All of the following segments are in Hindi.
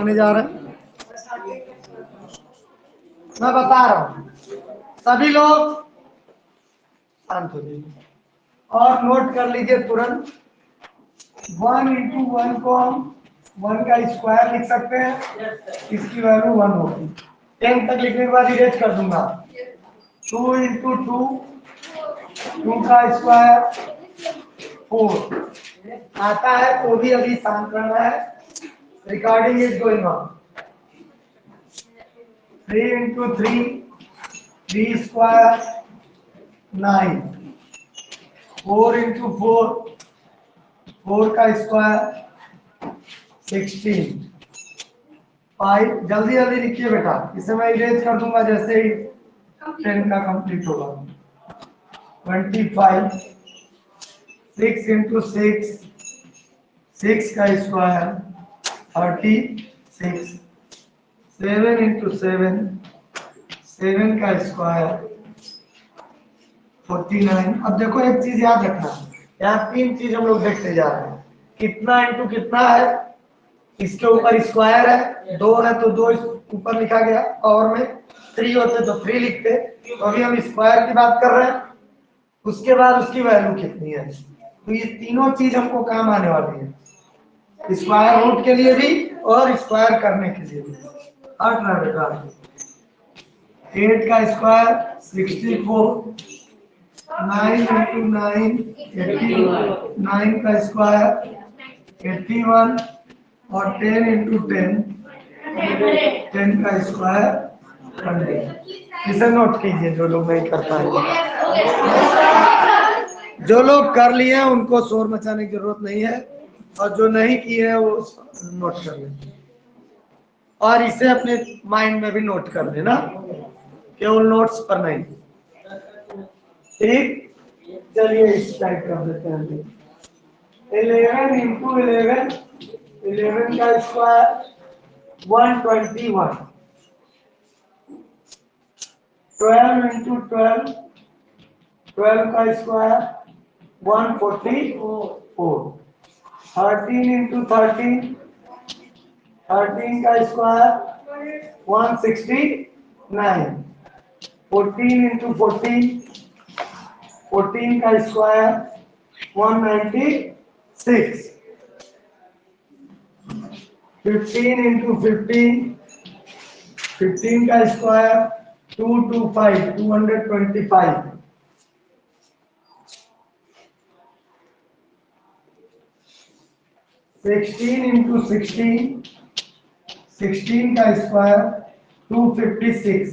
होने जा रहा है, मैं बता रहा हूं। सभी लोग शांत हो जाइए और नोट कर लीजिए तुरंत। 1 इंटू 1 को हम 1 का स्क्वायर लिख सकते हैं, इसकी वैल्यू 1 होगी। 10 तक लिखने के बाद इरेज कर दूंगा। 2 इंटू 2, 2 का स्क्वायर 4 आता है, तो भी अभी शांत रहना है। Recording is going on. 3 into 3, 3 square 9। 4 into 4, 4 का स्क्वायर 16। 5 जल्दी जल्दी लिखिए बेटा, इसे मैं इरेज कर दूंगा जैसे ही 10 का कंप्लीट होगा। 25। 6 इंटू 6, 6 का स्क्वायर 36। 7 इंटू 7, 7 का स्क्वायर 49। अब देखो एक चीज याद रखना, यहाँ 3 चीज हम लोग देखते जा रहे हैं। कितना इंटू कितना है, इसके ऊपर स्क्वायर है, 2 है तो 2 ऊपर लिखा गया, और में 3 होते तो 3 लिखते। तो अभी हम स्क्वायर की बात कर रहे हैं, उसके बाद उसकी वैल्यू कितनी है। तो ये तीनों चीज हमको काम आने वाली है, स्क्वायर रूट के लिए भी और स्क्वायर करने के लिए भी। 8 ना बेटा, 8 का स्क्वायर 64। 9 इंटू 9 81। 9 का स्क्वायर 81 और 10 इंटू 10, 10 का स्क्वायर 100। इसे नोट कीजिए जो लोग नहीं कर पाए। जो लोग कर लिए हैं उनको शोर मचाने की जरूरत नहीं है, और जो नहीं किए हैं वो नोट कर लें, और इसे अपने माइंड में भी नोट कर लेना, केवल नोट्स पर नहीं। ठीक, चलिए इस टाइप कर देते हैं। 11 इंटू 11, 11 का स्क्वायर 121। 12 इंटू 12, 12 का स्क्वायर 144। 13 इंटू 13, 13 का स्क्वायर 169। 14 इंटू 14, 14 का स्क्वायर 196। 15 इंटू 15, 15 का स्क्वायर 225, 225। 16 इंटू 16, 16 का स्क्वायर 256।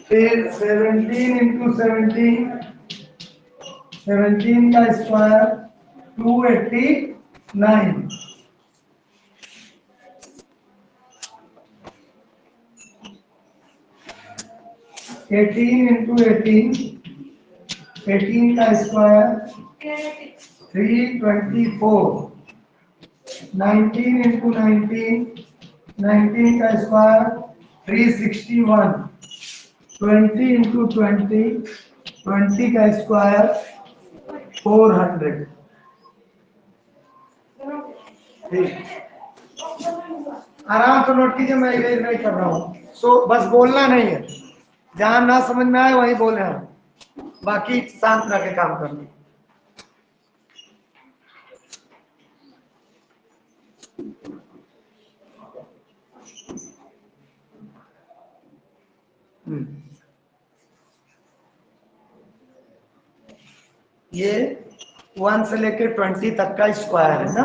फिर 17 इंटू 17, 17 का स्क्वायर 289। 18 इंटू 18, 18 का स्क्वायर 324। 19 इंटू 19, 19 का स्क्वायर 361। 20 इंटू 20, 20 का स्क्वायर 400। ठीक, आराम से नोट कीजिए, मैं इरेज नहीं कर रहा हूँ। सो बस बोलना नहीं है, जहां ना समझ में आए वहीं बोले हम, बाकी शांत रह के काम करना। ये 1 से लेकर 20 तक का स्क्वायर है ना,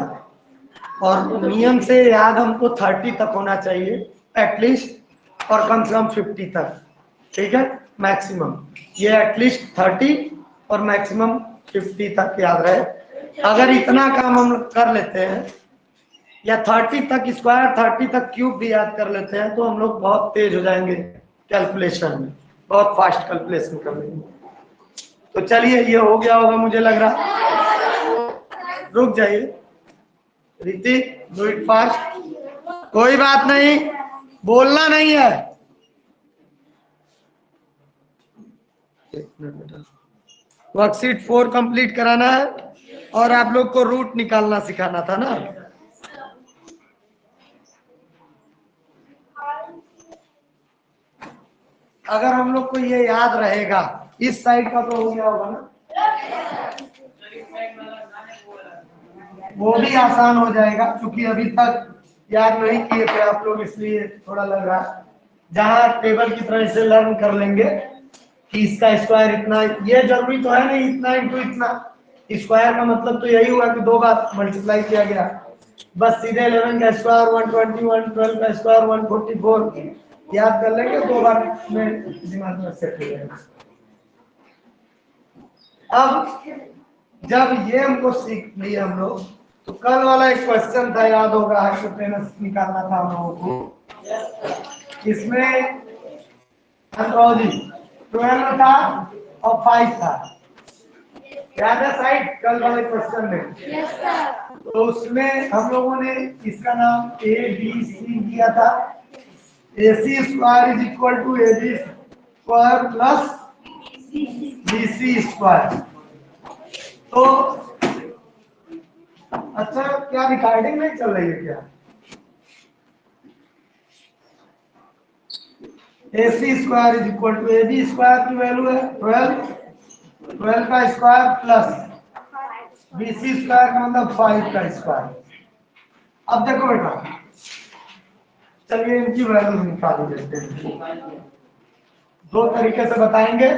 और नियम से याद हमको 30 तक होना चाहिए एटलीस्ट, और कम से कम 50 तक। ठीक है, मैक्सिमम ये एटलीस्ट 30 और मैक्सिमम 50 तक याद रहे। अगर इतना काम हम कर लेते हैं, या 30 तक स्क्वायर, 30 तक क्यूब भी याद कर लेते हैं, तो हम लोग बहुत तेज हो जाएंगे कैलकुलेशन में, बहुत फास्ट कैलकुलेशन कर लेंगे। तो चलिए, ये हो गया होगा मुझे लग रहा। रुक जाइए ऋतिक, डू इट फास्ट। कोई बात नहीं, बोलना नहीं है। एक मिनट बेटा, वर्कशीट 4 कंप्लीट कराना है और आप लोग को रूट निकालना सिखाना था ना। अगर हम लोग को ये याद रहेगा, इस साइड का तो हो गया होगा ना, वो भी आसान हो जाएगा क्योंकि अभी तक याद नहीं किए थे आप लोग, इसलिए थोड़ा लग रहा है। जहां टेबल की तरह से लर्न कर लेंगे कि इसका स्क्वायर इतना, ये जरूरी तो है नहीं इतना इंटू इतना, स्क्वायर का मतलब तो यही हुआ कि 2 बार मल्टीप्लाई किया गया। बस सीधे 11 का स्क्वायर 121, 12 का स्क्वायर 144 याद कर लेंगे, 2 बार में दिमाग में सेट हो जाएगा। अब जब ये हमको सीख लिया हम लोग, तो कल वाला एक क्वेश्चन था, याद होगा, हाइपोटेनस निकालना था हम लोगों को। इसमें 12 था और 5 था, याद है साइड कल वाले क्वेश्चन में? yes, तो उसमें हम लोगों ने इसका नाम ए बी सी दिया था। A C square is equal to A B square plus B C square. तो अच्छा, क्या रिकॉर्डिंग नहीं चल रही है क्या? A C square is equal to A B square की वैल्यू है 12 का square plus B C square का मतलब 5 का स्क्वायर। अब देखो बेटा, चलिए इनकी वैल्यू निकाल लेते हैं। 2 तरीके से बताएंगे,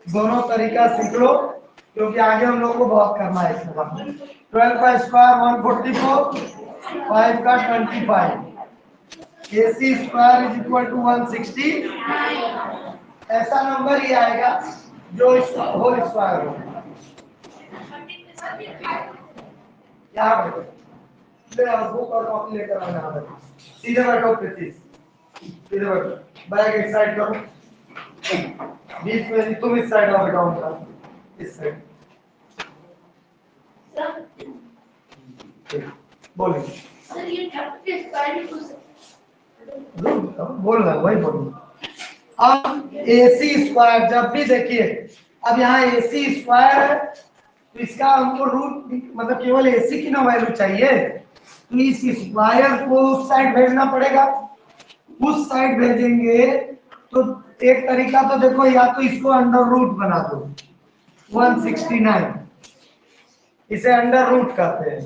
दोनों तरीका सीख लो क्योंकि आगे हम लोग को बहुत करना है इसमें। 12 का स्क्वायर 144, 5 का 25, ए C square is equal to 160। ऐसा नंबर ही आएगा जो इसका होल स्क्वायर हो। यहाँ बैठो, बुक और कॉपी लेकर आना है। सीधे बैठो, सीधे बैठो, बैग एक साइड करो, बीच में तुम इस साइड आओ बेटा, उनका इस साइड। बोलिए सर, ये 30 स्क्वायर बोल रहा वही बोलो। अब ए सी स्क्वायर जब भी देखिए, अब यहाँ ए सी स्क्वायर है तो इसका हमको रूट मतलब केवल ए सी की ना वैल्यू चाहिए, तो इस स्क्वायर को उस साइड भेजना पड़ेगा। उस साइड भेजेंगे तो एक तरीका तो देखो, या तो इसको अंडर रूट बना दो 169, इसे अंडर रूट कहते हैं,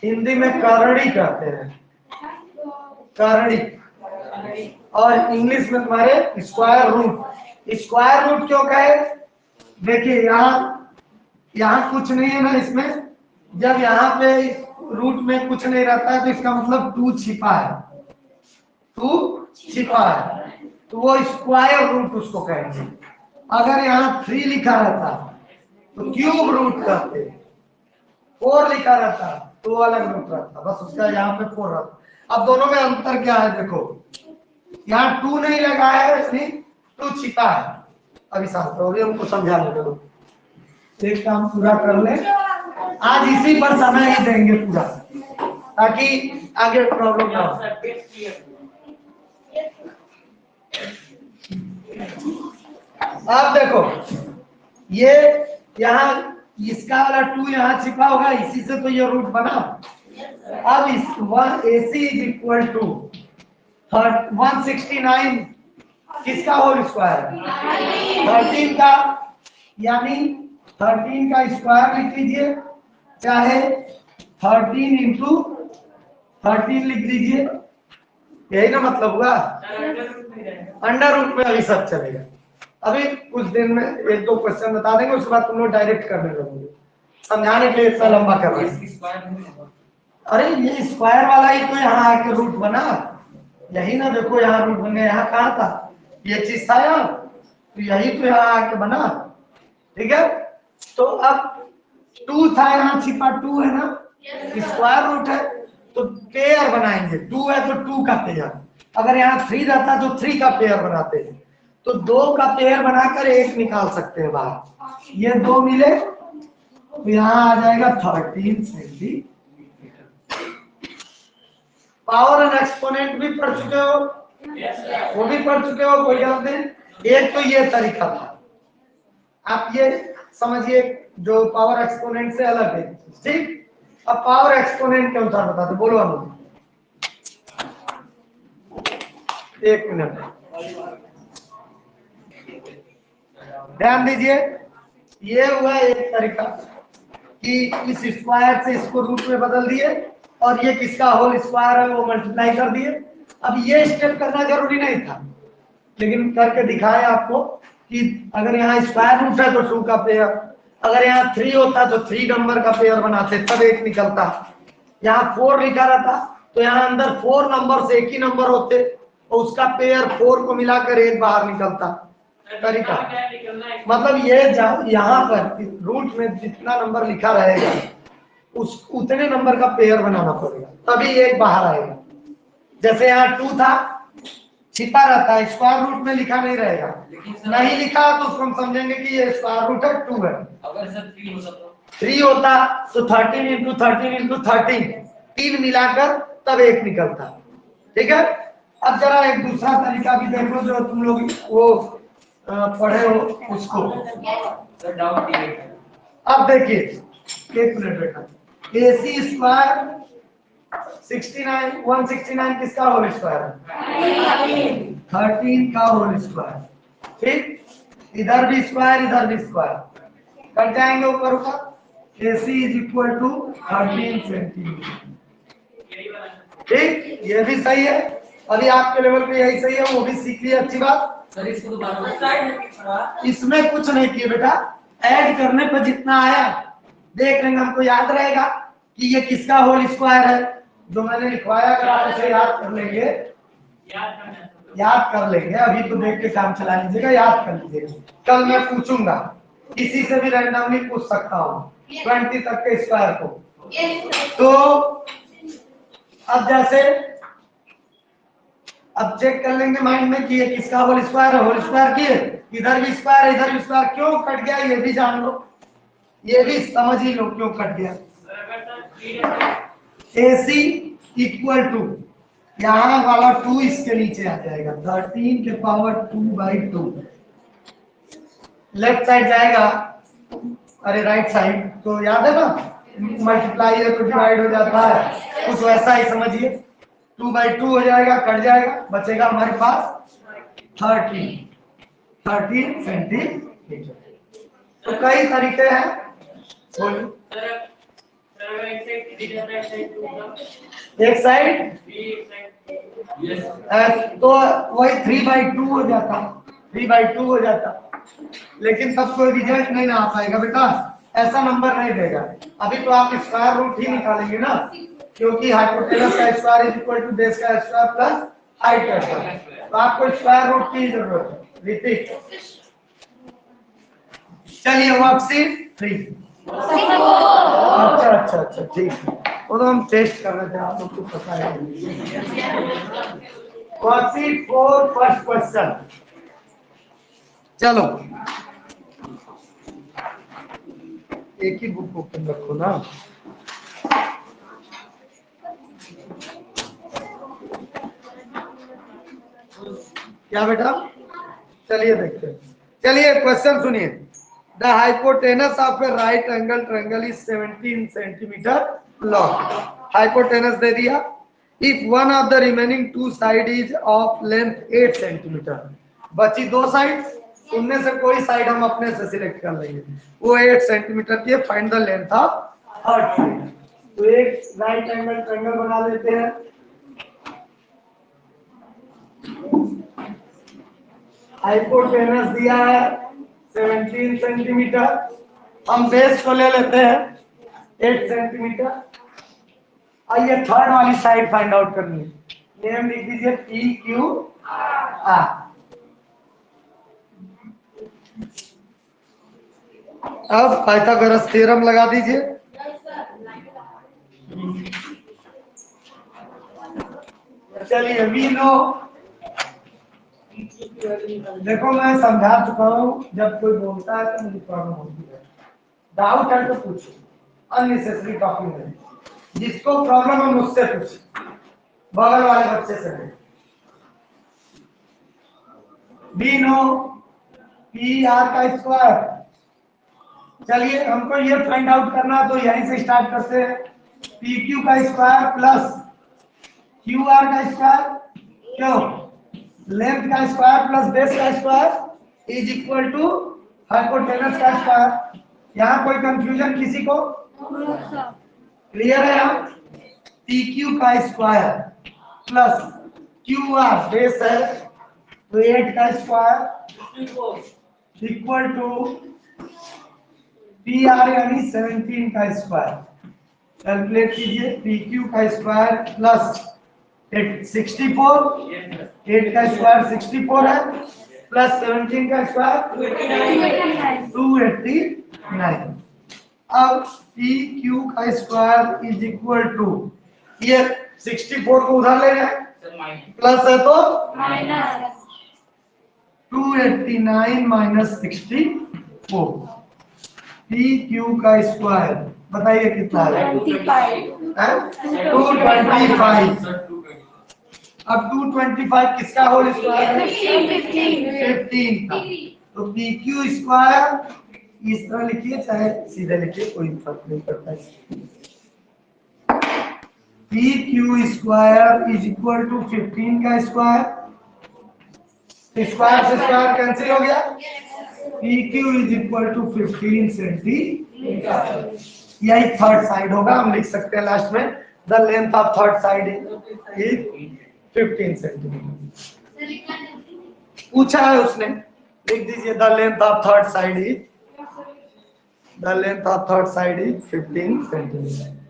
हिंदी में करड़ी कहते हैं, करड़ी, और इंग्लिश में तुम्हारे स्क्वायर रूट। स्क्वायर रूट क्यों कहे? देखिए यहाँ कुछ नहीं है ना इसमें, जब यहाँ पे रूट में कुछ नहीं रहता है तो इसका मतलब 2 छिपा है, 2 छिपा है, तो वो स्क्वायर रूट उसको कहेंगे। अगर यहाँ 3 लिखा रहता तो क्यूब रूट कहते, 4 लिखा रहता तो अलग रूट रहता, बस उसका यहाँ पे 4 रहता। अब दोनों में अंतर क्या है देखो, यहाँ 2 नहीं लगा है इसलिए 2 छिपा है। अभी शास्त्र हो गया, हमको समझाने दो, एक काम पूरा कर ले, आज इसी पर समय ही देंगे पूरा ताकि आगे प्रॉब्लम ना हो। अब देखो ये यहाँ इसका वाला 2 यहाँ छिपा होगा, इसी से तो ये रूट बना। अब इस 1 AC इज इक्वल टू 169 किसका होल स्क्वायर? 13 का, यानी 13 का स्क्वायर लिख लीजिए, चाहे 13 इंटू 13 लिख लीजिए, यही ना मतलब हुआ। अंडर रूट में अभी सब चलेगा, अभी कुछ दिन में 1-2 क्वेश्चन बता देंगे, उसके बाद तुम लोग डायरेक्ट करने लगोगे, समझाने के लिए इतना लंबा कर रहे हैं। अरे ये स्क्वायर वाला ही तो यहाँ आके रूट बना, यही ना देखो यहाँ रूट बन गया, यहाँ कहाँ था ये चीज था यहाँ, तो यही तो यहाँ आके बना, ठीक है। तो अब 2 था यहाँ छिपा, 2 है ना, स्क्वायर रूट है तो पेयर बनाएंगे, 2 है तो 2 का पेयर, अगर यहाँ 3 रहता तो 3 का पेयर बनाते हैं, तो 2 का पेयर बनाकर 1 निकाल सकते हैं बाहर, ये 2 मिले तो यहाँ आ जाएगा 13 सेंटीमीटर। पावर एंड एक्सपोनेंट भी पढ़ चुके हो, वो भी पढ़ चुके हो, कोई डाउट नहीं। एक तो ये तरीका था, आप ये समझिए जो पावर एक्सपोनेंट से अलग है, ठीक। अब पावर एक्सपोनेंट के अनुसार बताते, बोलो हम। एक मिनट ध्यान दीजिए, ये हुआ एक तरीका कि इस स्क्वायर से इसको रूट में बदल दिए और ये किसका होल स्क्वायर है वो मल्टीप्लाई कर दिए। अब ये स्टेप करना जरूरी नहीं था, लेकिन करके दिखाए आपको कि अगर यहाँ स्क्वायर रूट है तो 2 का पेयर, अगर यहाँ 3 होता तो 3 नंबर का पेयर बनाते तब 1 निकलता। यहाँ 4 लिखा रहता तो यहाँ अंदर 4 नंबर से एक ही नंबर होते और उसका पेयर 4 को मिलाकर 1 बाहर निकलता। तरीका मतलब ये यहाँ पर रूट में जितना नंबर लिखा रहेगा उस उतने नंबर का पेयर बनाना पड़ेगा तभी 1 बाहर आएगा। जैसे यहाँ 2 था, छिपा रहता है, स्क्वायर रूट में लिखा नहीं रहेगा, नहीं लिखा तो उसको हम समझेंगे कि ये स्क्वायर रूट है 2 है। अगर सर 3 होता तो 13 इंटू 13 इंटू 13 3 मिलाकर तब 1 निकलता। ठीक है, अब जरा एक दूसरा तरीका भी देख लो जो तुम लोग वो पढ़े हो उसको। अब देखिए, एक मिनट बेटा, AC स्क्वायर 69 169 किसका होल स्क्वायर है? 13 का होल स्क्वायर। ठीक, इधर भी स्क्वायर इधर भी स्क्वायर, कट जाएंगे ऊपर ऊपर। AC is equal to 13 centimetre. ठीक, ये भी सही है, अभी आपके लेवल पे यही सही है, वो भी सीख लिया, अच्छी बात। इसमें कुछ नहीं किए बेटा, ऐड करने पर जितना आया देख लेंगे, हमको याद रहेगा कि ये किसका होल स्क्वायर है जो मैंने लिखवाया। अगर आप उसे याद कर लेंगे, याद कर लेंगे, अभी तो देख के काम चला लीजिएगा, याद कर लीजिएगा। कल मैं पूछूंगा, किसी से भी रैंडमली पूछ सकता हूँ 20 तक के स्क्वायर को। तो अब जैसे अब चेक कर लेंगे माइंड में कि ये किसका होल स्क्वायर है, होल स्क्वायर किए, इधर भी स्क्वायर है इधर भी स्क्वायर, क्यों कट गया ये भी जान लो, ये भी समझ ही लो क्यों कट गया। AC इक्वल टू यहाँ वाला 2 इसके नीचे आ जाएगा, 13 के पावर 2/2 लेफ्ट साइड जाएगा, अरे राइट साइड तो याद है ना, मल्टीप्लाई है तो डिवाइड हो जाता है, कुछ वैसा ही समझिए। 2/2 हो जाएगा, कट जाएगा, बचेगा हमारे पास 13 सेंटीमीटर। तो कई तरीके हैं, एक साइड तो वही 3/2 हो जाता, 3/2 हो जाता, लेकिन तब कोई रिजल्ट नहीं ना आ पाएगा बेटा, ऐसा नंबर नहीं देगा। अभी तो आप स्क्वायर रूट ही निकालेंगे ना, क्योंकि हाइपोटेनस का square is equal to base का स्क्वायर प्लस हाइट का स्क्वायर, तो आपको स्क्वायर रूट की जरूरत है। रिपीट, चलिए वर्कशीट 3। अच्छा ठीक है, वो तो हम टेस्ट कर रहे थे, आप लोग को पता है। वर्कशीट 4 फर्स्ट क्वेश्चन, चलो एक ही बुक ओपन रखो ना। क्या बेटा, चलिए देखते हैं, चलिए क्वेश्चन सुनिए। The hypotenuse of a right angle triangle is 17 centimetre long. Hypotenuse दे दिया, if one of the remaining 2 side is of length 8 centimetre, बची 2 साइड, उनमें से कोई साइड हम अपने से सिलेक्ट कर लेंगे, वो 8 सेंटीमीटर की, find the length of third side. तो एक राइट एंगल ट्रायंगल बना लेते हैं। हाइपोटेनस दिया है 17 सेंटीमीटर, हम बेस को ले लेते हैं 8 सेंटीमीटर, और ये थर्ड वाली साइड फाइंड आउट करनी है। नेम लिख दीजिए PQR। अब पाइथागोरस थ्योरम लगा दीजिए। चलिए वी नो, देखो मैं समझा चुका हूँ, जब कोई बोलता है तो मुझे प्रॉब्लम होती है, डाउट है तो पूछो, अननेसेसरी टॉकिंग है, जिसको प्रॉब्लम है मुझसे पूछे, बगल वाले बच्चे से नहीं। वी नो PR का स्क्वायर चलिए हमको ये फाइंड आउट करना, तो यहीं से स्टार्ट करते हैं। पी क्यू का स्क्वायर प्लस क्यू आर का स्क्वायर, क्यों लेंथ का स्क्वायर प्लस बेस का square is equal to hypotenuse का स्क्वायर। यहाँ कोई कंफ्यूजन किसी को? क्लियर है? यहाँ पी क्यू का square plus Q R base है तो 8 का square equal to P R यानी 17 का स्क्वायर। कैलकुलेट कीजिए, पी क्यू का स्क्वायर प्लस 64, 8 का स्क्वायर 64 है प्लस 17 का स्क्वायर 289। अब पी क्यू का स्क्वायर इज इक्वल टू, ये 64 को उधर ले जाए, प्लस है तो माइनस 289 माइनस 64। पी क्यू का स्क्वायर बताइए कितना है? 225। अब 225 किसका होल स्क्वायर है? 15 का। तो पी क्यू स्क्वायर इस तरह लिखिए चाहे सीधे लिखिए, कोई फर्क नहीं पड़ता है। P Q square is equal to 15 का स्क्वायर, स्क्वायर से स्क्वायर कैंसिल हो गया, P Q is equal to 15 centimetre. यही थर्ड साइड होगा, हम लिख सकते हैं लास्ट में the length of third side is 15 centimetre. पूछा है उसने, लिख दीजिए the length of third side is 15 centimetre.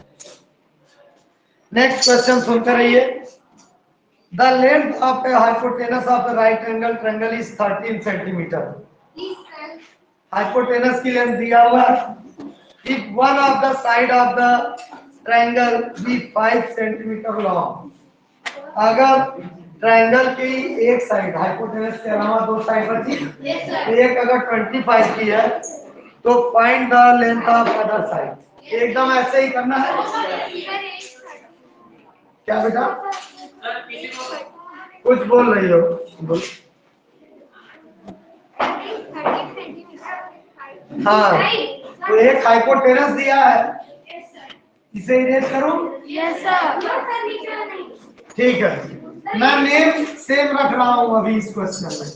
Next question सुनते रहिए। The length of a hypotenuse of a right angle triangle is 13 centimetre. Hypotenuse की लेंथ दिया हुआ है। If one of the side of the triangle be 5 centimetre long, अगर ट्रायंगल की एक साइड हाइपोटेनस के अलावा दो साइड बची, एक अगर 25 की है तो find the length of other side. एकदम ऐसे ही करना है। क्या बेटा कुछ बोल रही हो? बोल। हाँ, तो एक हाइपोटेनस दिया है, इसे इरेज करूं? Yes sir. ठीक है, मैं नेम सेम रख रहा हूं अभी इस क्वेश्चन में।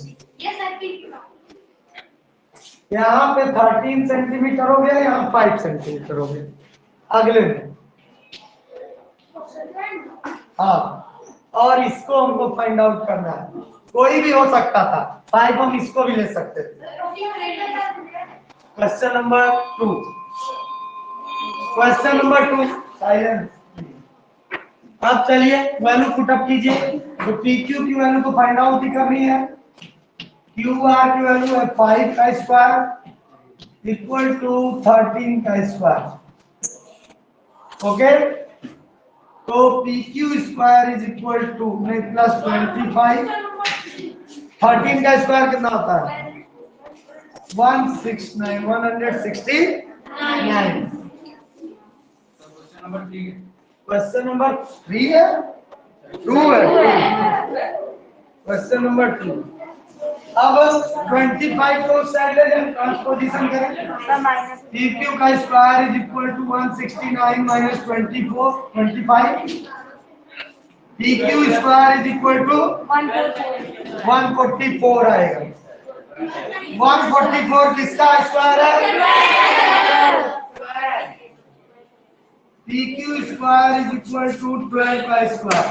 यहाँ पे 13 सेंटीमीटर हो गया, यहाँ 5 सेंटीमीटर हो गया। अगले में हाँ, और इसको हमको फाइंड आउट करना है। कोई भी हो सकता था, 5 हम इसको भी ले सकते थे। Question number 2, question number 2 silence. अब चलिए वैल्यू पुटअप कीजिए। तो पी क्यू की वैल्यू को फाइंड आउट ही करनी है। क्यू आर की वैल्यू है 5 का स्क्वायर इक्वल टू 13 का स्क्वायर। ओके, तो P Q square is equal to में प्लस 25, 13 का स्क्वायर कितना होता है? 169, 169। क्वेश्चन नंबर 3 है, 2 है। Question number 2। अब 25 को साइड ले जाएं, ट्रांसपोजिशन करें। पी क्यू का square is equal to 169 minus 25। P Q square is equal to 144 आएगा। 144 किसका स्क्वायर है? P Q square is equal to 12 का स्क्वायर।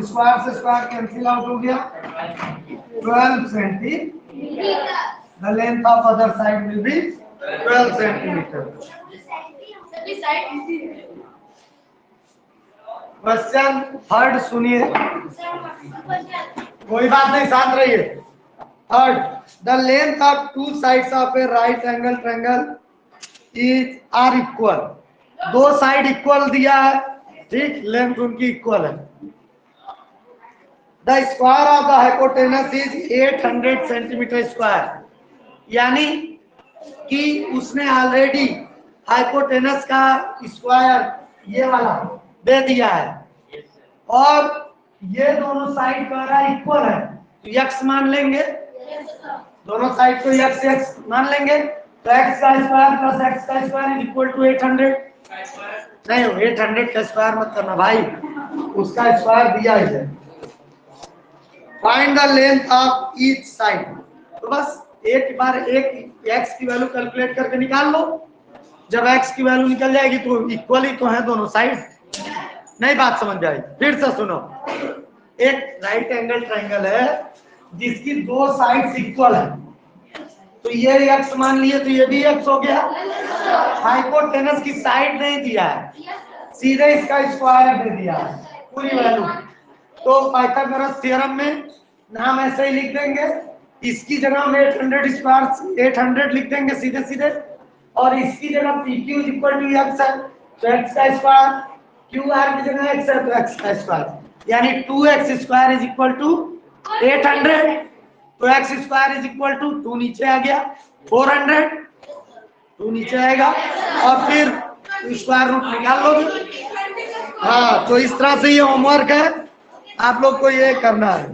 स्क्वायर से स्क्वायर कैंसिल आउट हो गया, 12 centimetre. The length of other side will be 12 centimetre. Question third सुनिए, कोई बात नहीं, शांत रहिए। Third, the length of two sides of a right angle triangle is are equal. दो साइड इक्वल दिया है, ठीक, लेंथ उनकी इक्वल है। The square of the hypotenuse is 800 centimetre square, यानी कि उसने ऑलरेडी हाइपोटेनस का स्क्वायर ये वाला दे दिया है, और ये दोनों साइड कह रहा है इक्वल है, तो यक्स मान लेंगे। दोनों साइड को यक्स यक्स मान लेंगे। तो x का स्क्वायर प्लस x का स्क्वायर इज इक्वल टू 800। नहीं 800 का स्क्वायर मत करना भाई, उसका स्क्वायर दिया है। Find the length of each side. तो बस एक बार एक x की वैल्यू कैलकुलेट करके निकाल लो। जब x की वैल्यू निकल जाएगी तो इक्वल ही तो है दोनों साइड। नहीं बात समझ में आई? फिर से सुनो, एक राइट एंगल ट्रायंगल है जिसकी दो साइड्स इक्वल है, तो ये x मान लिए तो ये भी x हो गया। हाइपोटेनस की साइड नहीं दिया है, सीधे इसका स्क्वायर दे दिया है पूरी वैल्यू। तो पाइथागोरस थ्योरम में नाम ऐसे ही लिख देंगे, इसकी जगह में 800 स्क्वायर 800 लिख देंगे सीधे सीधे, और इसकी जगह P Q equal to X है तो एक्स का स्क्वायर, क्यू आर की जगह एक्स है तो एक्स का स्क्वायर, यानी 2x square is equal to 800। तो X square is equal to 2 नीचे आ गया, 400 2 नीचे आएगा, और फिर स्क्वायर रूट निकाल लोगे। हाँ, तो इस तरह से ये होमवर्क है, आप लोग को ये करना है।